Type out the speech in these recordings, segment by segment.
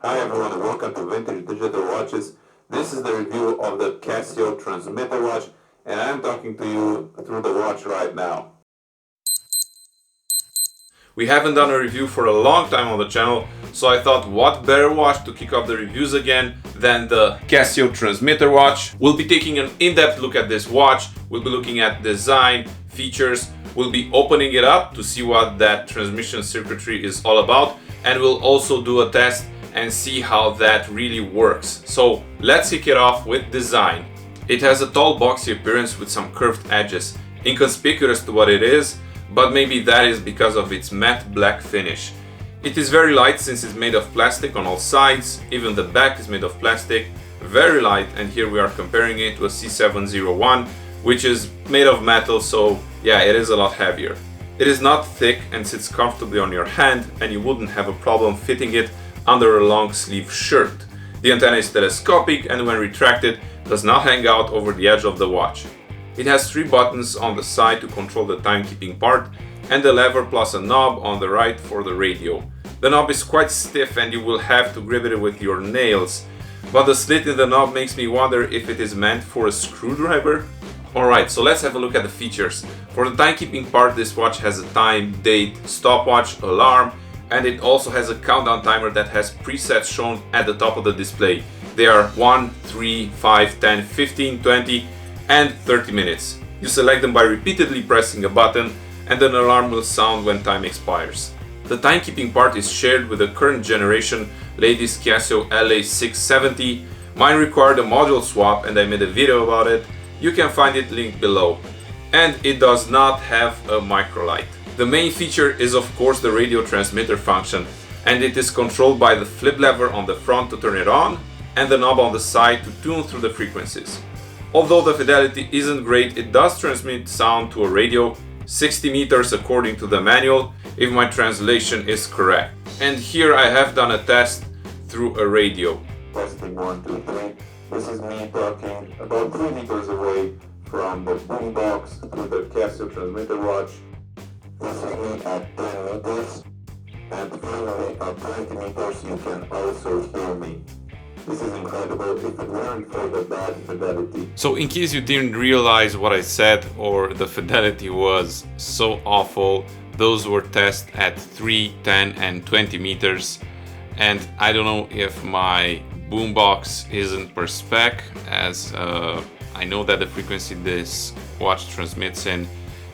Hi everyone and welcome to Vintage Digital Watches. This is the review of the Casio Transmitter watch and I'm talking to you through the watch right now. We haven't done a review for a long time on the channel, so I thought what better watch to kick off the reviews again than the Casio Transmitter watch. We'll be taking an in-depth look at this watch, we'll be looking at design, features, we'll be opening it up to see what that transmission circuitry is all about, and we'll also do a test and see how that really works. So let's kick it off with design. It has a tall boxy appearance with some curved edges, inconspicuous to what it is, but maybe that is because of its matte black finish. It is very light since it's made of plastic on all sides, even the back is made of plastic, very light, and here we are comparing it to a C701, which is made of metal, so yeah, it is a lot heavier. It is not thick and sits comfortably on your hand, and you wouldn't have a problem fitting it under a long sleeve shirt. The antenna is telescopic and when retracted does not hang out over the edge of the watch. It has 3 buttons on the side to control the timekeeping part and a lever plus a knob on the right for the radio. The knob is quite stiff and you will have to grip it with your nails, but the slit in the knob makes me wonder if it is meant for a screwdriver. Alright, so let's have a look at the features. For the timekeeping part, this watch has a time, date, stopwatch, alarm, and it also has a countdown timer that has presets shown at the top of the display. They are 1, 3, 5, 10, 15, 20 and 30 minutes. You select them by repeatedly pressing a button and an alarm will sound when time expires. The timekeeping part is shared with the current generation latest Casio LA670. Mine required a module swap and I made a video about it. You can find it linked below. And it does not have a microlight. The main feature is of course the radio transmitter function, and it is controlled by the flip lever on the front to turn it on and the knob on the side to tune through the frequencies. Although the fidelity isn't great, it does transmit sound to a radio, 60 meters according to the manual, if my translation is correct. And here I have done a test through a radio. Testing 1, 2, 3. This is me talking about 3 meters away from the boombox through the Casio Transmitter watch. This is me at 10 meters, and finally at 20 meters you can also hear me. This is incredible if it weren't for the bad fidelity. So in case you didn't realize what I said or the fidelity was so awful, those were tests at 3, 10 and 20 meters, and I don't know if my boombox isn't per spec, as I know that the frequency this watch transmits in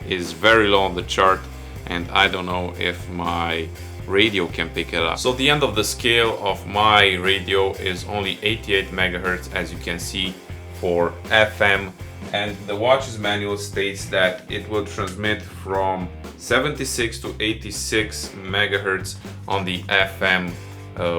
is very low on the chart, and I don't know if my radio can pick it up. So the end of the scale of my radio is only 88 megahertz, as you can see, for FM, and the watch's manual states that it will transmit from 76 to 86 megahertz on the FM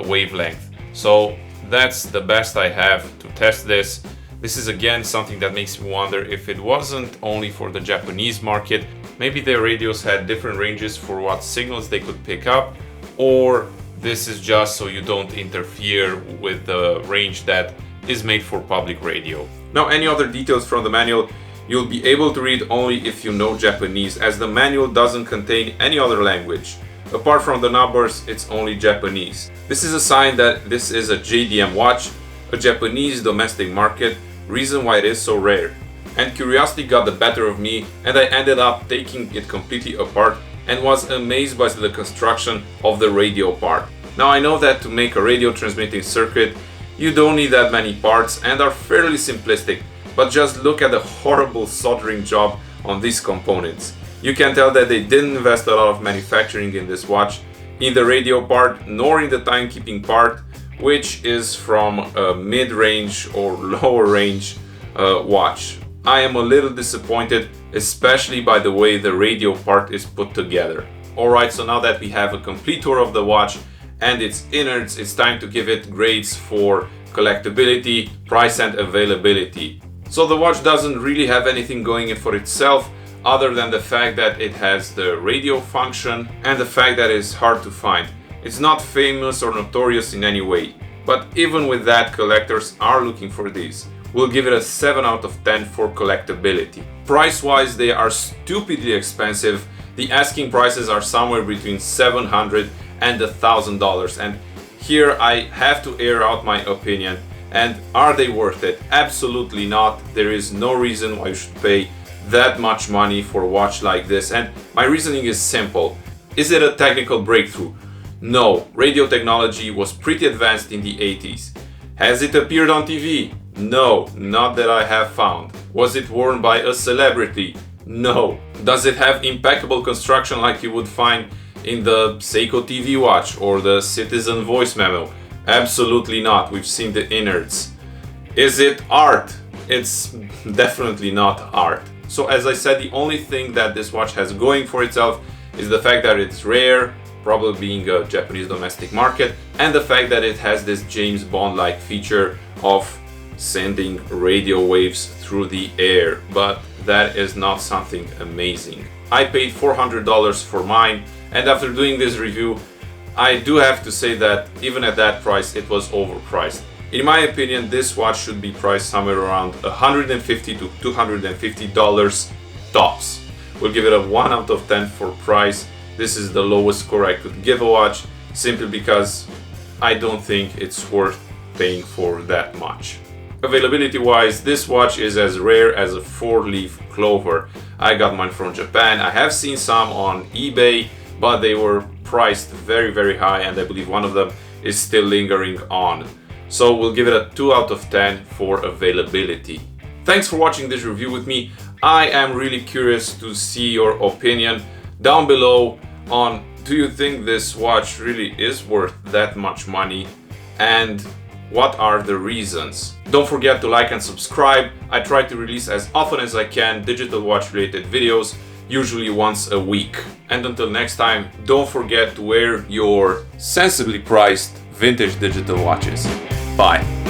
wavelength. So that's the best I have to test this. This is again something that makes me wonder if it wasn't only for the Japanese market. Maybe their radios had different ranges for what signals they could pick up, or this is just so you don't interfere with the range that is made for public radio. Now, any other details from the manual you'll be able to read only if you know Japanese, as the manual doesn't contain any other language. Apart from the numbers, it's only Japanese. This is a sign that this is a JDM watch, a Japanese domestic market, reason why it is so rare. And curiosity got the better of me, and I ended up taking it completely apart and was amazed by the construction of the radio part. Now I know that to make a radio transmitting circuit you don't need that many parts and are fairly simplistic, but just look at the horrible soldering job on these components. You can tell that they didn't invest a lot of manufacturing in this watch, in the radio part nor in the timekeeping part, which is from a mid-range or lower range watch. I am a little disappointed, especially by the way the radio part is put together. Alright, so now that we have a complete tour of the watch and its innards, it's time to give it grades for collectability, price and availability. So the watch doesn't really have anything going in for itself other than the fact that it has the radio function and the fact that it's hard to find. It's not famous or notorious in any way, but even with that, collectors are looking for these. We'll give it a 7 out of 10 for collectability. Price-wise, they are stupidly expensive. The asking prices are somewhere between $700 and $1,000, and Here I have to air out my opinion. And are they worth it? Absolutely not. There is no reason why you should pay that much money for a watch like this. And my reasoning is simple. Is it a technical breakthrough? No. Radio technology was pretty advanced in the 80s. Has it appeared on TV? No, not that I have found. Was it worn by a celebrity? No. Does it have impeccable construction like you would find in the Seiko TV watch or the Citizen voice memo? Absolutely not. We've seen the innards. Is it art? It's definitely not art. So as I said, the only thing that this watch has going for itself is the fact that it's rare, probably being a Japanese domestic market, and the fact that it has this James Bond-like feature of sending radio waves through the air. But that is not something amazing. I paid $400 for mine, and after doing this review, I do have to say that even at that price, it was overpriced. In my opinion, this watch should be priced somewhere around $150 to $250 tops. We'll give it a 1 out of 10 for price. This is the lowest score I could give a watch, simply because I don't think it's worth paying for that much. Availability wise, this watch is as rare as a 4-leaf clover. I got mine from Japan. I have seen some on eBay, but they were priced very, very high, and I believe one of them is still lingering on. So we'll give it a 2 out of 10 for availability. Thanks for watching this review with me. I am really curious to see your opinion down below on, do you think this watch really is worth that much money, and what are the reasons? Don't forget to like and subscribe. I try to release as often as I can digital watch related videos, usually once a week. And until next time, don't forget to wear your sensibly priced vintage digital watches. Bye.